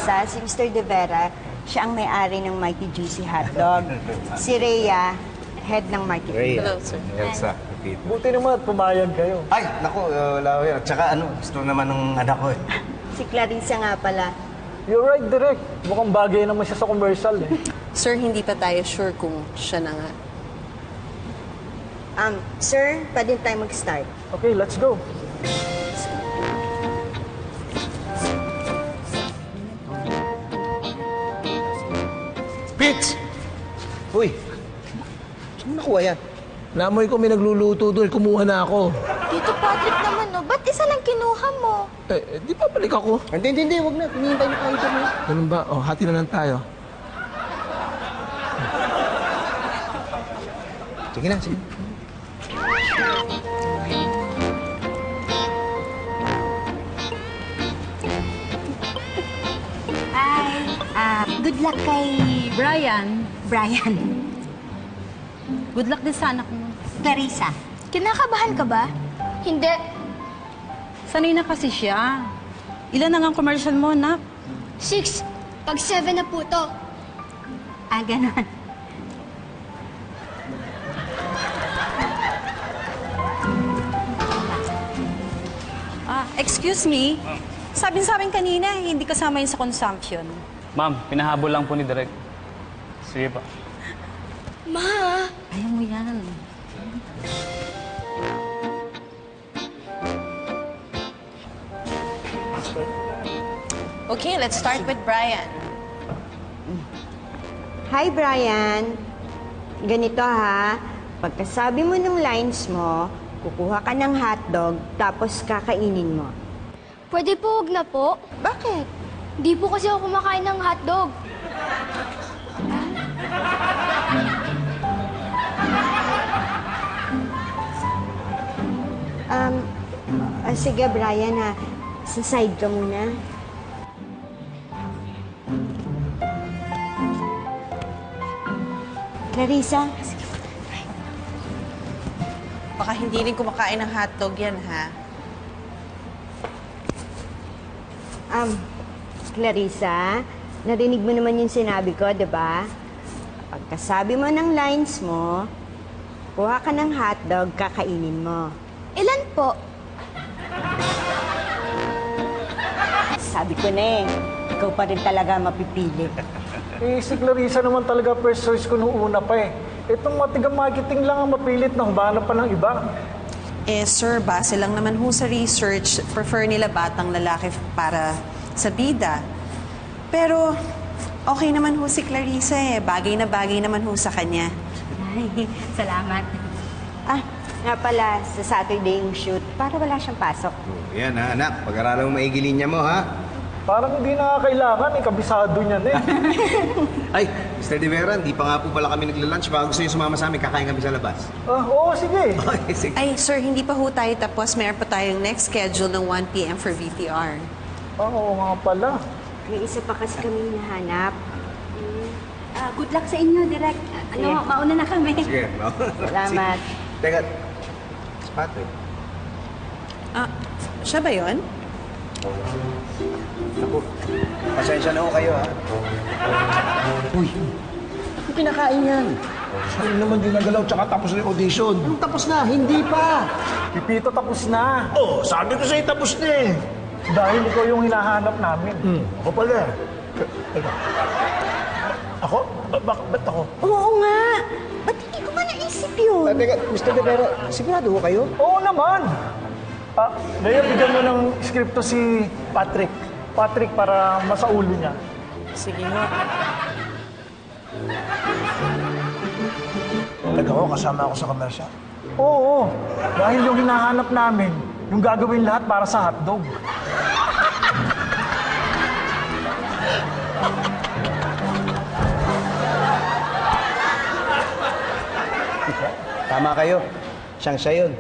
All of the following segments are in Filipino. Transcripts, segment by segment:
Clarissa, si Mr. De Vera, siya ang may-ari ng Mighty Juicy Hotdog. Si Rhea, head ng marketing. Hello, sir. Elsa, Pepito. Buti naman at pumayag kayo. Ay, naku, wala ko yan. At saka gusto naman ng anak ko eh. Si Clarissa nga pala. You're right, Direk. Mukhang bagay naman siya sa commercial eh. Sir, hindi pa tayo sure kung siya na nga. Sir, pwede tayo mag-start. Okay, let's go. Pitch! Uy, saan mo nakuha yan? Namoy ko may nagluluto doon, kumuha na ako. Tito Patrick naman, no? Ba't isa lang kinuha mo? Di pa balik ako. Hindi, huwag na. Hinihintay na kayo doon. Ganun ba? O, hati na lang tayo. Sige na, sige. Hi. Good luck kay Brian, Brian. good luck din sa anak mo. Clarissa. Kinakabahan ka ba? Hindi. Sanay na kasi siya. Ilan na nga ang commercial mo, nak? 6. Pag 7 na po to. Ganon. Excuse me. Sabi sa amin kanina, hindi kasama yun sa consumption. Ma'am, pinahabol lang po ni Direk. Sige pa. Ma! Ayaw mo yan. Okay, let's start with Brian. Hi, Brian. Ganito ha, pagkasabi mo ng lines mo, kukuha ka ng hotdog, tapos kakainin mo. Pwede po, huwag na po. Bakit? Di po kasi ako kumakain ng hotdog. Sige, Brian ha. Sa side ka muna. Clarissa, Baka hindi rin kumakain ng hotdog yan, ha? Clarissa, narinig mo naman yung sinabi ko, di ba? Pagkasabi mo ng lines mo, kuha ka ng hotdog, kakainin mo. Ilan po? Sabi ko na eh, ikaw pa rin talaga mapipili. Si Clarissa naman talaga first choice ko nung una pa eh. Itong matigang marketing lang ang mapilit na humanap pa ng iba. Sir, base lang naman ho sa research, prefer nila batang lalaki para sa bida. Pero, okay naman ho si Clarissa eh. Bagay na bagay naman ho sa kanya. Ay, salamat. Nga pala, sa Saturday yung shoot, para wala siyang pasok. Yan ha, anak. Pag-aralan mo maigi linya mo, ha? Parang hindi na kailangan eh, kabisado niya na eh. Ay, Mr. De Vera, hindi pa nga po pala kami nagla-lunch. Baka gusto niyo sumama sa amin, kakain kami sa labas. Oo, sige. Okay, sige. Ay, sir, hindi pa ho tayo tapos. Meron pa tayong next schedule ng 1 p.m. for VTR. Oo nga pala. May isa pa kasi kami nahanap. Good luck sa inyo, Direk. Mauna na kami. Sige, no? Salamat. Teka, si Patrick. Siya ba yun? Naku, pasensya na ho kayo, ha? Uy, ano kinakain yan? Saan naman din nagalaw tsaka tapos na yung audition? Anong tapos na? Hindi pa! Pipito, tapos na. Oh, sabi ko sa'yo tapos na eh. Dahil ikaw yung hinahanap namin. Ako pala. Teka. Ako? Ba't ako? Oo nga. Ba't hindi ko ba naisip yun? Teka, Mr. De Vera, sigurado ho kayo? Oo naman. Ngayon, bigyan mo ng skripto si Patrick. Patrick, para masaulo niya. Sige ho. Teka ko, kasama ako sa commercial. Oo, dahil yung hinahanap namin, yung gagawin lahat para sa hotdog. Tama kayo. Siyang siya yun.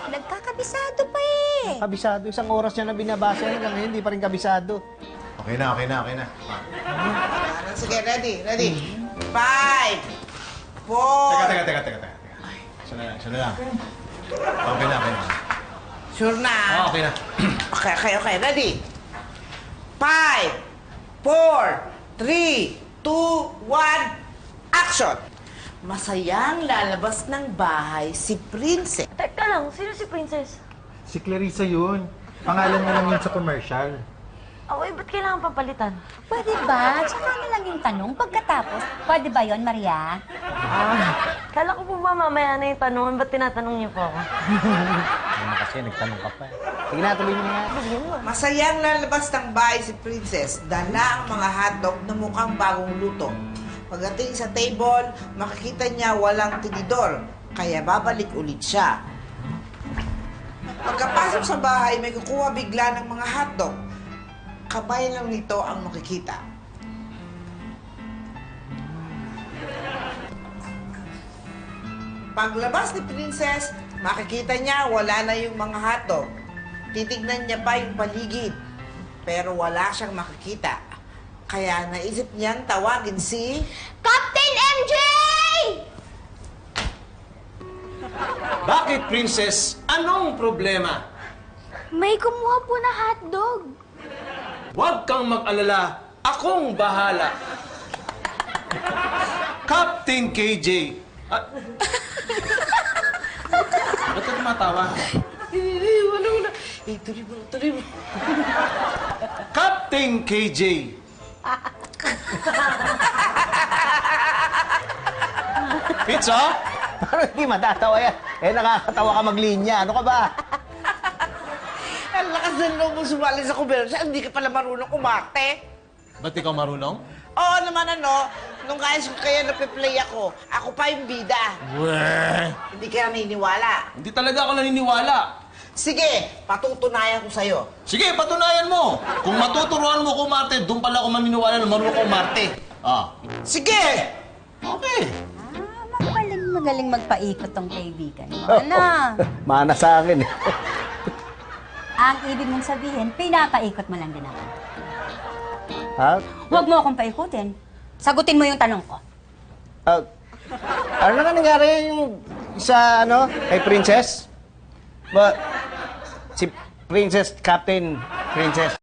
Nagkakabisado pa eh. Kabisado. Isang oras niya na binabasa hanggang ngayon, hindi pa rin kabisado. Okay na. Sige, ready. 5, 4... Teka. Sana lang. Okay na. Sure na? Okay na. Okay. Ready? 5, 4, 3, 2, 1, action! Masayang lalabas ng bahay si Princess. Teka lang, sino si Princess? Si Clarissa yun. Pangalan mo lang yun sa commercial. Ba't kailangan papalitan? Pwede ba? Tsaka na lang yung tanong. Pagkatapos, pwede ba yon Maria? Kala ko po ba mamaya na yung tanungan, ba't tinatanong niyo po ako? Kasi nagtanong ka pa. Sige na, tuloy mo na nga. Masayang lalabas ng bahay si Princess. Dala ang mga hotdog na mukhang bagong luto. Pagdating sa table, makikita niya walang tinidor, kaya babalik ulit siya. Pagkapasok sa bahay, may kukuha bigla ng mga hotdog. Kamay lang nito ang makikita. Paglabas ni Princess, makikita niya wala na yung mga hotdog. Titignan niya pa yung paligid, pero wala siyang makikita. Kaya naisip niyang tawagin si... Captain MJ! Bakit, Princess? Anong problema? May kumuha po na hotdog. Huwag kang mag-alala. Akong bahala. Captain KJ. Ba't ka tumatawa? Wala. Tuloy mo. Captain KJ. Pizza? Parang hindi matatawa yan. Nakakatawa ka maglinya. Ano ka ba? Ang lakas ng loob mo sumali sa kumbersa, hindi ka pala marunong umarte. Ba't ikaw marunong? Oo naman nung kaya nape-play ako pa yung bida. Weh! Hindi ka naniniwala. Hindi talaga ako naniniwala. Sige, patutunayan ko sa'yo. Sige, patunayan mo. Kung matuturuan mo ko umarte, doon pala ako maniniwala na marunong ko umarte. Sige! Okay. Magaling magpaikot tong kaibigan mo. Ano? Mana sa akin. Ang ibig mong sabihin, pinapaikot mo lang din ako. Ha? Huwag mo akong paikutin. Sagutin mo yung tanong ko. Ano na nangyari yung sa kay Princess? Si Princess, Captain Princess.